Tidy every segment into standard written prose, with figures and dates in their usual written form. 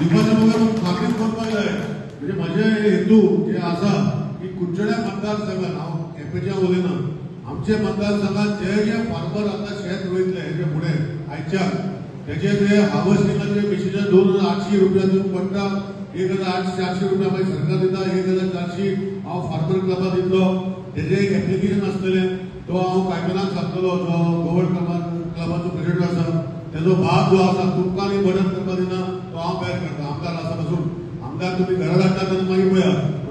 शिवपाच्या मग खात्री करपाक जाय म्हणजे म्हजे हेतू जे आसा की कुडचड्या मतदारसंघात हांव केपेंच्या उलयना आमचे मतदारसंघात जे जे फार्मर आता शेत रोयतले हेजे फुडें आयच्याक तेजे ते हार्वेस्टिंगाचे मेशिनां 2800 रुपया दिवंक पडटा 1800 रुपया मागीर सरकार दिता 1400 हांव फार्मर क्लबाक दितलो तेजे एक एप्लिकेशन आसतलें तो हांव कायदनाक सांगतलो जो गोवड क्लबाचो प्रेसिडेंट आसा तेजो भाग जो आसा तुमकां आनी मदत करपाक दिना तो हांव तयार करता आमदार आसा पासून आमदार तुमी घरा धाडटा तेन्ना मागीर पळया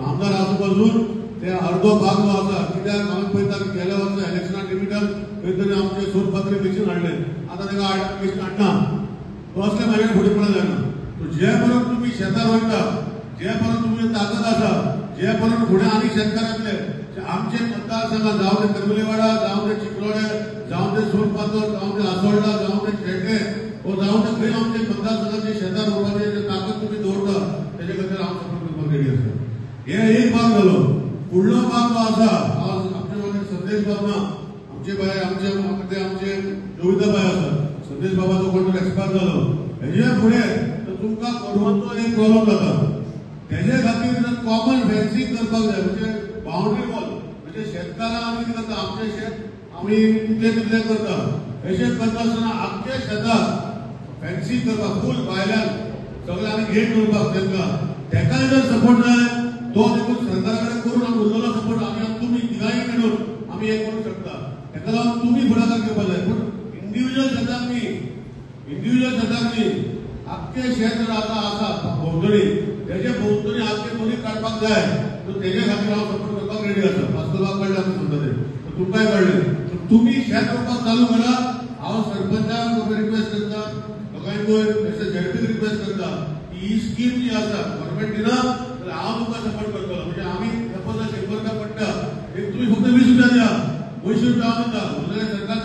आमदार आसा पासून ते अर्दो भाग जो आसा कित्याक हांवें पळयता की गेल्या वर्सा इलेक्शना निमित्तान खंय तरी आमचे सोनपात्री मेशीन हाडले आतां ताका मेशीन हाडना तो असले म्हाजे फुडेपणां जायना जे पर्यंत तुम्ही शेतां रोयता जे पर्यंत तुमची ताकद आसा जे पर्यंत फुडें आनी शेतकारांतले आमचे मतदारसंघात जावं ते करमलीवाडा जावं ते चिखलोडे जावं ते सोनपातोर जावं ते आसोळडा जावं ते शेटे वो जावं ते खंय आमचे मतदारसंघाचे शेतां रोवपाचे जे ताकद तुमी दवरता तेजे खातीर हांव सपोर्ट करपाक रेडी आसा हे एक भाग जालो फुडलो भाग जो आसा आमचे मागीर संदेश बाब ना आमचे बाय आमचे जोविता बाय आसा संदेश बाबाचो कोण तरी एक्सपायर जालो हेजे फुडें तुमकां कोणवंतो एक प्रॉब्लम जाता तेजे खातीर कॉमन फेन्सिंग करपाक जाय म्हणजे बाउंड्री वॉल म्हणजे शेतकारां आमी कितें करता आमचें शेत आमी कितले करता अशें करता आसतना आमच्या शेताक फेन्सिंग करपाक फूल भायल्यान सगळे आमी गेट दवरपाक तेकाय जर सपोर्ट जाय तो देखून सरकारा कडेन करून आमी उरलेलो सपोर्ट आमी तुमी तिगांय मेळून आमी हे करूंक शकता तेका लागून तुमी फुडाकार घेवपाक जाय पूण इंडिव्हिज्युअल शेताक न्ही आख्खे शेत जर आसा भोंवतणी तेजे भोंवतणी आख्खे दोनी काडपाक जाय तर तेजे खातीर हांव सपोर्ट करपाक रेडी आसा वास्तवाक कळ्ळें आमी म्हणटा ते तुमकांय कळ्ळें तुमी शेत रोवपाक चालू करा हांव सरपंचाक रिक्वेस्ट करता लोकांक झेडपीक रिक्वेस्ट करता की ही स्कीम जी आसा गव्हर्नमेंट दिना जाल्यार हांव तुमकां सपोर्ट करतलो म्हणजे आमी सपोज 100 रुपया पडटा एक तुमी फक्त 20 रुपया दिया 50 रुपया हांव दिता म्हणजे सरकार